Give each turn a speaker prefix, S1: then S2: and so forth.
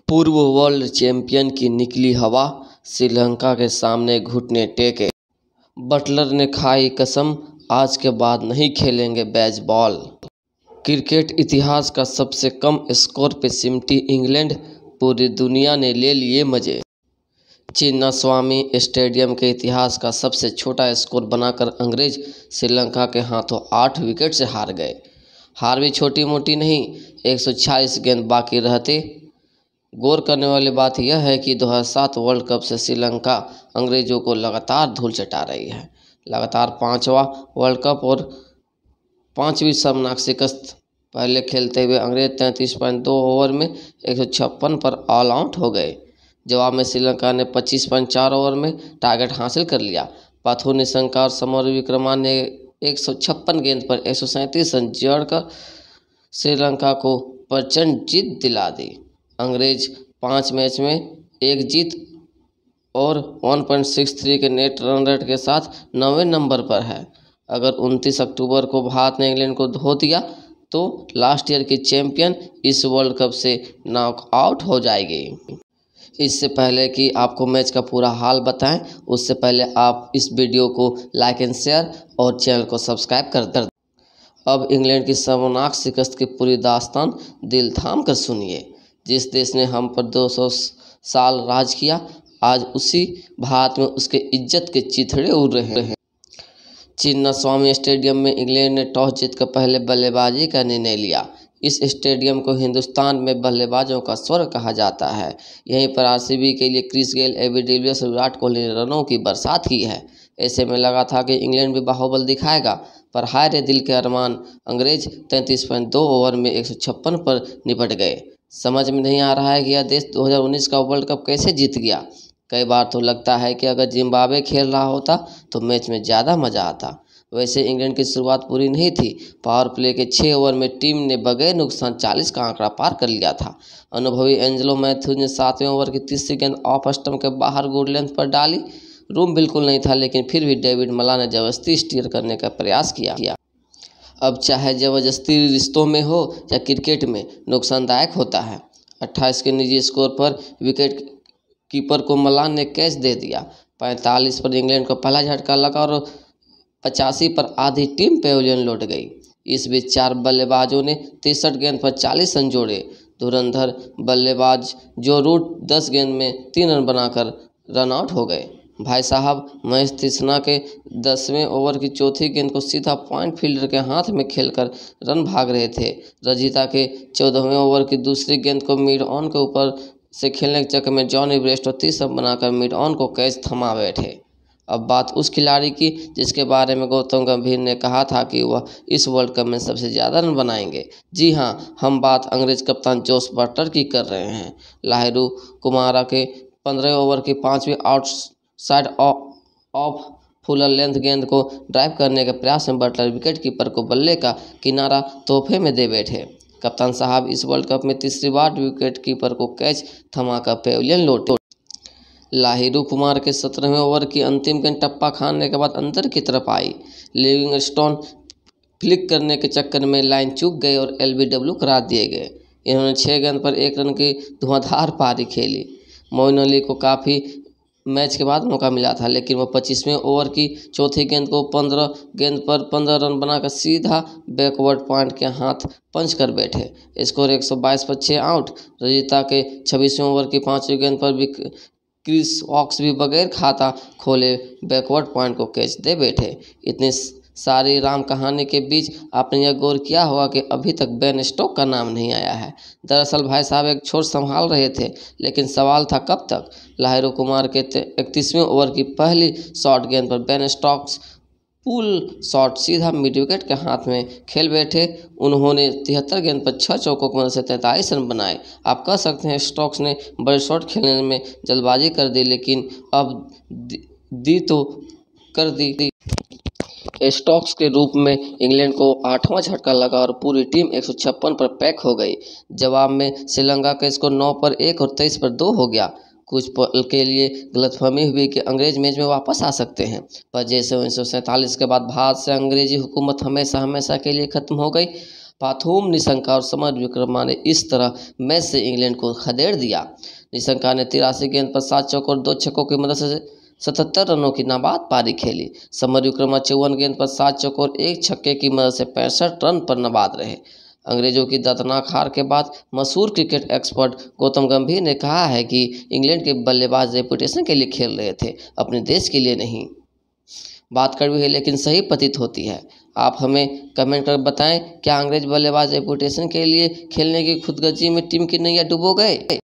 S1: पूर्व world champion की निकली हवा, श्रीलंका के सामने घुटने टेके। बटलर ने खाई कसम, आज के बाद नहीं खेलेंगे बेसबॉल। क्रिकेट इतिहास का सबसे कम स्कोर पे सिमटी इंग्लैंड, पूरी दुनिया ने ले लिए मजे। चिन्नास्वामी स्टेडियम के इतिहास का सबसे छोटा स्कोर बनाकर अंग्रेज श्रीलंका के हाथों 8 विकेट से हार गए। हार भी छोटी मोटी नहीं, 146 गेंद बाकी रहते। गौर करने वाली बात यह है कि 2007 वर्ल्ड कप से श्रीलंका अंग्रेजों को लगातार धूल चटा रही है। लगातार 5वां वर्ल्ड कप और 5वीं शर्मनाक शिकस्त। पहले खेलते हुए अंग्रेज 33.2 ओवर में 156 पर ऑल आउट हो गए। जवाब में श्रीलंका ने 25.4 ओवर में टारगेट हासिल कर लिया। पाथु निशंका और समर विक्रमादित्य ने 156 गेंद पर 137 रन जोड़कर श्रीलंका को प्रचंड जीत दिला दी। अंग्रेज 5 मैच में 1 जीत और 1.63 के नेट रन रेट के साथ 9वें नंबर पर है। अगर 29 अक्टूबर को भारत ने इंग्लैंड को धो दिया तो लास्ट ईयर की चैंपियन इस वर्ल्ड कप से नॉकआउट हो जाएगी। इससे पहले कि आपको मैच का पूरा हाल बताएं, उससे पहले आप इस वीडियो को लाइक एंड शेयर और चैनल को सब्सक्राइब कर दें। अब इंग्लैंड की शर्मनाक शिकस्त की पूरी दास्तान दिल थाम कर सुनिए। जिस देश ने हम पर 200 साल राज किया, आज उसी भारत में उसके इज्जत के चिथड़े उड़ रहे हैं। चिन्नास्वामी स्टेडियम में इंग्लैंड ने टॉस जीतकर पहले बल्लेबाजी का निर्णय लिया। इस स्टेडियम को हिंदुस्तान में बल्लेबाजों का स्वर्ग कहा जाता है। यहीं पर आरसीबी के लिए क्रिस गेल, एबी डिविलियर्स और विराट कोहली ने रनों की बरसात की है। ऐसे में लगा था कि इंग्लैंड भी बाहुबल दिखाएगा, पर हाय रे दिल के अरमान, अंग्रेज 33.2 ओवर में 156 पर निपट गए। समझ में नहीं आ रहा है कि यह देश 2019 का वर्ल्ड कप कैसे जीत गया। कई बार तो लगता है कि अगर जिम्बाब्वे खेल रहा होता तो मैच में ज़्यादा मज़ा आता। वैसे इंग्लैंड की शुरुआत पूरी नहीं थी। पावर प्ले के 6 ओवर में टीम ने बगैर नुकसान 40 का आंकड़ा पार कर लिया था। अनुभवी एंजेलो मैथ्यूज ने 7वें ओवर की तीसरी गेंद ऑफ स्टंप के बाहर गुड लेंथ पर डाली। रूम बिल्कुल नहीं था, लेकिन फिर भी डेविड मलान ने जबरदस्ती स्टीयर करने का प्रयास किया। अब चाहे ज़बरदस्ती रिश्तों में हो या क्रिकेट में, नुकसानदायक होता है। 28 के निजी स्कोर पर विकेट कीपर को मलान ने कैच दे दिया। 45 पर इंग्लैंड को पहला झटका लगा और 85 पर आधी टीम पेविलियन लौट गई। इस बीच 4 बल्लेबाजों ने 63 गेंद पर 40 रन जोड़े। धुरंधर बल्लेबाज जो रूट 10 गेंद में 3 रन बनाकर रन आउट हो गए। भाई साहब, महेश तीक्ष्णा के 10वें ओवर की चौथी गेंद को सीधा पॉइंट फील्डर के हाथ में खेलकर रन भाग रहे थे। रजिता के 14वें ओवर की दूसरी गेंद को मिड ऑन के ऊपर से खेलने के चक्कर में जॉनी ब्रेस्टो 30 रन बनाकर मिड ऑन को कैच थमा बैठे। अब बात उस खिलाड़ी की जिसके बारे में गौतम गंभीर ने कहा था कि वह इस वर्ल्ड कप में सबसे ज़्यादा रन बनाएंगे। जी हाँ, हम बात अंग्रेज कप्तान जोस बटलर की कर रहे हैं। लाहिरू कुमारा के 15वें ओवर की 5वीं आउटसाइड ऑफ फुल लेंथ गेंद को ड्राइव करने के प्रयास में बटलर विकेट कीपर को बल्ले का किनारा तोहफे में दे बैठे। कप्तान साहब इस वर्ल्ड कप में तीसरी बार विकेट कीपर को कैच थमाकर पेविलियन लौटे। लाहिरू कुमार के 17वें ओवर की अंतिम गेंद टप्पा खाने के बाद अंदर की तरफ आई। लिविंगस्टोन फ्लिक करने के चक्कर में लाइन चूक गई और LBW करार दिए गए। इन्होंने 6 गेंद पर 1 रन की धुआंधार पारी खेली। मोइन अली को काफ़ी मैच के बाद मौका मिला था, लेकिन वह 25वें ओवर की चौथी गेंद को 15 गेंद पर 15 रन बनाकर सीधा बैकवर्ड पॉइंट के हाथ पंच कर बैठे। स्कोर 122 पर 6 आउट। रजिता के 26वें ओवर की 5वीं गेंद पर क्रिस वॉक्स भी बगैर खाता खोले बैकवर्ड पॉइंट को कैच दे बैठे। इतनी सारी राम कहानी के बीच आपने यह गौर किया होगा कि अभी तक बेन स्टोक्स का नाम नहीं आया है। दरअसल भाई साहब एक छोर संभाल रहे थे, लेकिन सवाल था कब तक। लाहिरू कुमार के 31वें ओवर की पहली शॉर्ट गेंद पर बेन स्टोक्स पुल शॉट सीधा मिड विकेट के हाथ में खेल बैठे। उन्होंने 73 गेंद पर 6 चौकों की मदद से 43 रन बनाए। आप कह सकते हैं स्टोक्स ने बड़े शॉट खेलने में जल्दबाजी कर दी, लेकिन अब दी तो कर दी। स्टोक्स के रूप में इंग्लैंड को 8वां झटका लगा और पूरी टीम 156 पर पैक हो गई। जवाब में श्रीलंका का स्कोर 9 पर 1 और 23 पर 2 हो गया। कुछ पल के लिए गलतफहमी हुई कि अंग्रेज मैच में वापस आ सकते हैं, पर जैसे 1947 के बाद भारत से अंग्रेजी हुकूमत हमेशा के लिए ख़त्म हो गई, पाथुम, निशंका और समर विक्रमा ने इस तरह मैच से इंग्लैंड को खदेड़ दिया। निशंका ने 83 गेंद पर 7 चौके और 2 छक्कों की मदद से 77 रनों की नाबाद पारी खेली। समर विक्रमा 54 गेंद पर 7 चौके और 1 छक्के की मदद से 65 रन पर नाबाद रहे। अंग्रेजों की दर्दनाक हार के बाद मशहूर क्रिकेट एक्सपर्ट गौतम गंभीर ने कहा है कि इंग्लैंड के बल्लेबाज रेपुटेशन के लिए खेल रहे थे, अपने देश के लिए नहीं। बात कड़वी है लेकिन सही प्रतीत होती है। आप हमें कमेंट कर बताएं, क्या अंग्रेज बल्लेबाज रेपुटेशन के लिए खेलने की खुदगर्जी में टीम की नैया डुबो गए?